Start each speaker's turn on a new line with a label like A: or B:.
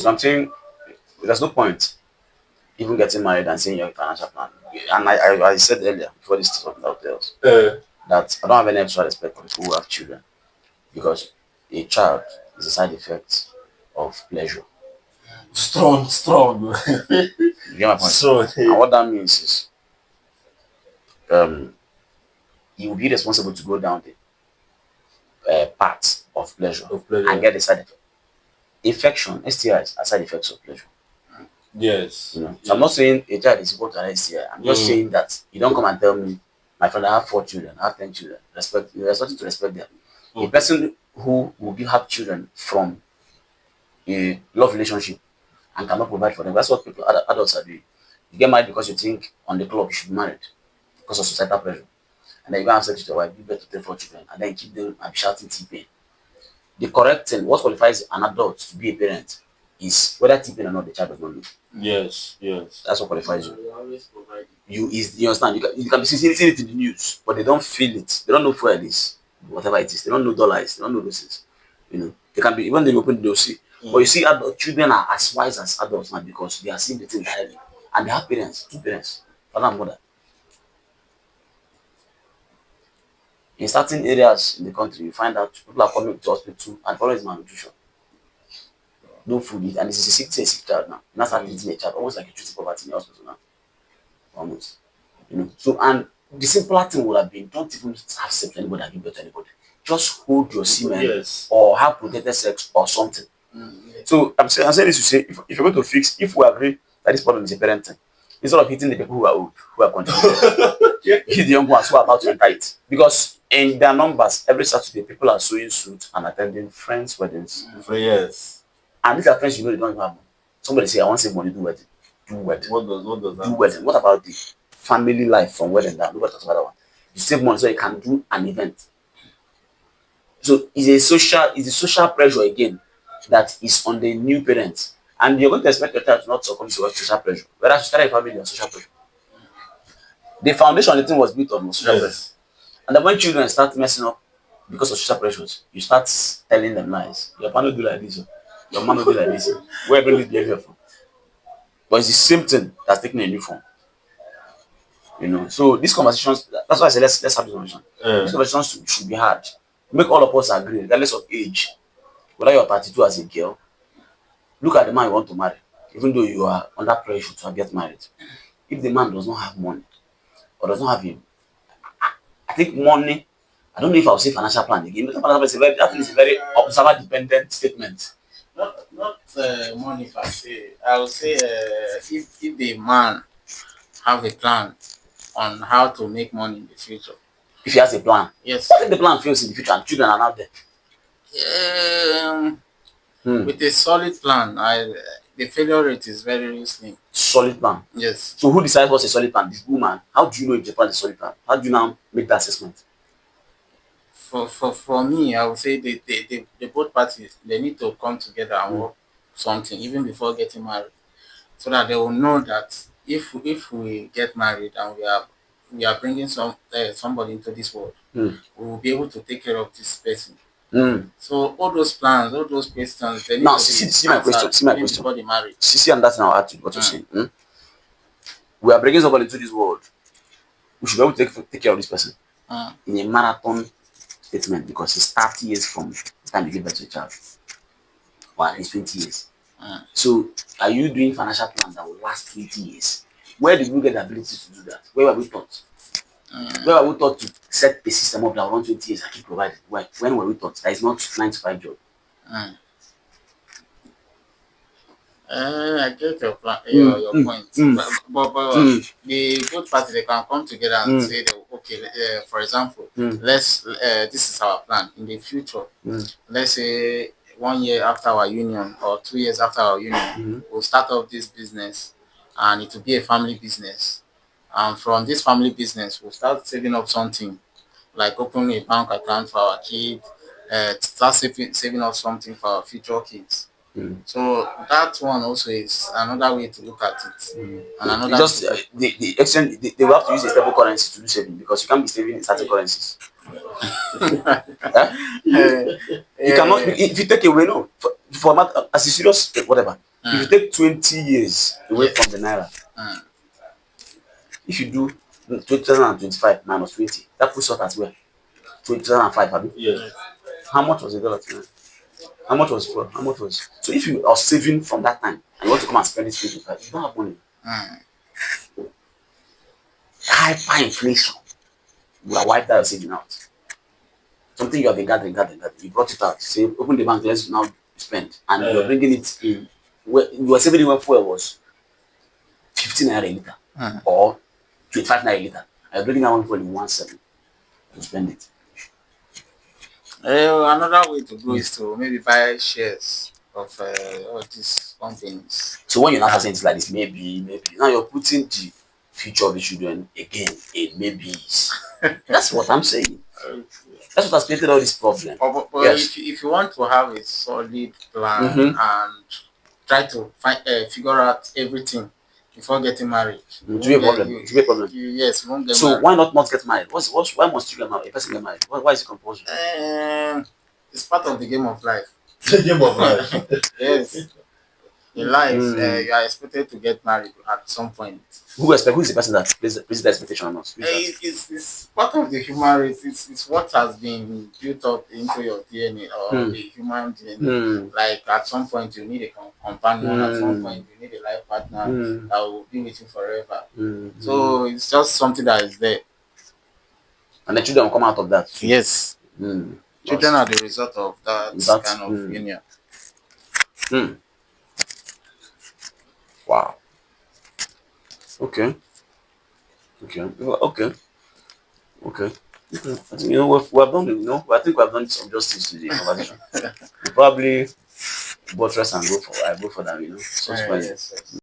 A: So I'm saying there's no point even getting married and saying your financial plan. And I said earlier before this talking out there that I don't have any extra respect for people who have children because a child is a side effect of pleasure.
B: Strong.
A: You get my point?
B: Strong.
A: And what that means is um, you will be responsible to go down the path of pleasure
B: Of pleasure.
A: and get the side effect. Infection, STIs are side effects of pleasure.
B: Yes.
A: You know, so I'm not saying a child is equal to an STI. I'm just saying that you don't come and tell me, my friend, I have 4 children, I have 10 children. Respect, there's nothing to respect them. A person who will have children from a love relationship and cannot provide for them. That's what people, adults are doing. You get married because you think on the club you should be married because of societal pressure. And then you go and have sex with your wife, you better take 4 children, and then keep them and be shouting T-pain. The correct thing, what qualifies an adult to be a parent is whether T-pain or not, the child does not know.
B: Yes.
A: That's what qualifies you. You understand? You can be seeing it in the news, but they don't feel it. They don't know fuel is, whatever it is. They don't know dollars. They don't know those things. You know, they can be when they open, they'll see. But you see, adult children are as wise as adults now because they are seeing the thing directly, and they have parents, 2 parents, father and mother. In certain areas in the country, you find out people are coming to hospital and problem is malnutrition. No food, and this is a sick child now. Now start eating a child, almost like a treating poverty in the hospital now. Almost. You know. So and the simpler thing would have been don't even have sex with anybody and give birth to anybody. Just hold your semen or have protected sex or something. So I'm saying this to say if you're going to fix, if we agree that this problem is a parenting, instead of hitting the people who are old, who are contributing, hit the young ones who are about to enter it. Because in their numbers, every Saturday people are sewing suits and attending friends' weddings.
B: Yes.
A: And these are friends you know they don't even have money. Somebody say, I want to save money, do wedding. Do wedding.
B: What does that
A: Do
B: mean?
A: wedding. What about the family life from wedding down? Nobody talks about that one. You save money so you can do an event. So it's a social pressure again that is on the new parents. And you're going to expect your child to not succumb to social pressure. Whereas you started a family on social pressure. The foundation of the thing was built on social pressure.
B: Yes.
A: And then when children start messing up because of social pressures, you start telling them lies. Your man will do like this. Your man will do like this. Where bring this behavior from? But it's the same thing that's taking a new form. You know. So these conversations, that's why I said let's have this conversation. These conversations should be hard. Make all of us agree, regardless of age. Whether you're 32 as a girl, look at the man you want to marry, even though you are under pressure to get married. If the man does not have money or does not have him, I think money, I don't know if I'll say financial plan again. Financial plan is a very observer dependent statement.
C: Not money per se. I would say if the man have a plan on how to make money in the future.
A: If he has a plan.
C: Yes.
A: What if the plan fails in the future and children are not there?
C: With a solid plan, the failure rate is very slim.
A: Solid plan.
C: Yes.
A: So who decides what's a solid plan? This woman. How do you know if the plan is a solid plan? How do you now make that assessment?
C: For me, I would say the both parties they need to come together and work something even before getting married, so that they will know that if we get married and we are bringing somebody into this world, we will be able to take care of this person. So all those plans, all those questions, they need
A: Now
C: to
A: see my question. See my question.
C: before the marriage.
A: See, and that's now add to what you're saying. We are bringing somebody into this world. We should be able to take care of this person in a marathon statement because it's 30 years from the time you give birth to a child, or at least 20 years. So, are you doing financial plan that will last 20 years? Where did we get the ability to do that? Where were we taught? Where were we taught to set a system up that will run 20 years and keep providing? When were we taught that is not 9 to 5 job?
C: I get your plan, your point, but the both parties they can come together and say that okay, for example, let's this is our plan in the future. Let's say 1 year after our union or 2 years after our union, we'll start up this business, and it will be a family business. And from this family business, we'll start saving up something, like opening a bank account for our kids, start saving up something for our future kids. So that one also is another way to look at it. And another
A: Just the exchange, they will have to use a stable currency to do saving because you can't be saving in certain currencies. You cannot if you take away no for as a serious whatever. If you take 20 years away
C: Yeah.
A: from the naira,
C: Mm.
A: if you do 2025 minus 20, that puts us at where? 2005, have you?
B: Yes.
A: How much was the dollar tonight? How much was fuel? How much was? So if you are saving from that time and you want to come and spend it 25, you don't have money.
C: Mm.
A: Hyperinflation would have wiped that saving out. Something you have been gathering, you brought it out. Say, open the bank, let's now spend, and you're bringing it in. You were saving it when fuel was 15 naira a liter or 25 naira a liter. And you're bringing that one fuel in 1.7 to spend it.
C: Another way to go is to maybe buy shares of all these companies.
A: So when you're not saying things like this, maybe now you're putting the future of the children again in maybes. That's what I'm saying. That's what has created all this problem.
C: But
A: Yes.
C: if you want to have a solid plan and try to figure out everything before getting married,
A: It will be a problem. It will be a problem.
C: Yes, you won't get
A: So
C: married.
A: why not get married? Why must you get married? A person get married. Why is it compulsory?
C: It's part of the game of life.
B: The game of life.
C: Yes. In life, you are expected to get married at some point.
A: Who is the person that plays the expectation on us? Who is that?
C: It's part of the human race. It's what has been built up into your DNA or the human DNA. Like at some point you need a companion. At some point you need a life partner that will be with you forever. So it's just something that is there.
A: And the children will come out of that. Too.
C: Yes. Children are the result of that kind of union.
A: Wow. Okay. I think we have done. I think we have done some justice to the conversation. We probably buttress and go for that. Subsequently.
C: Yes.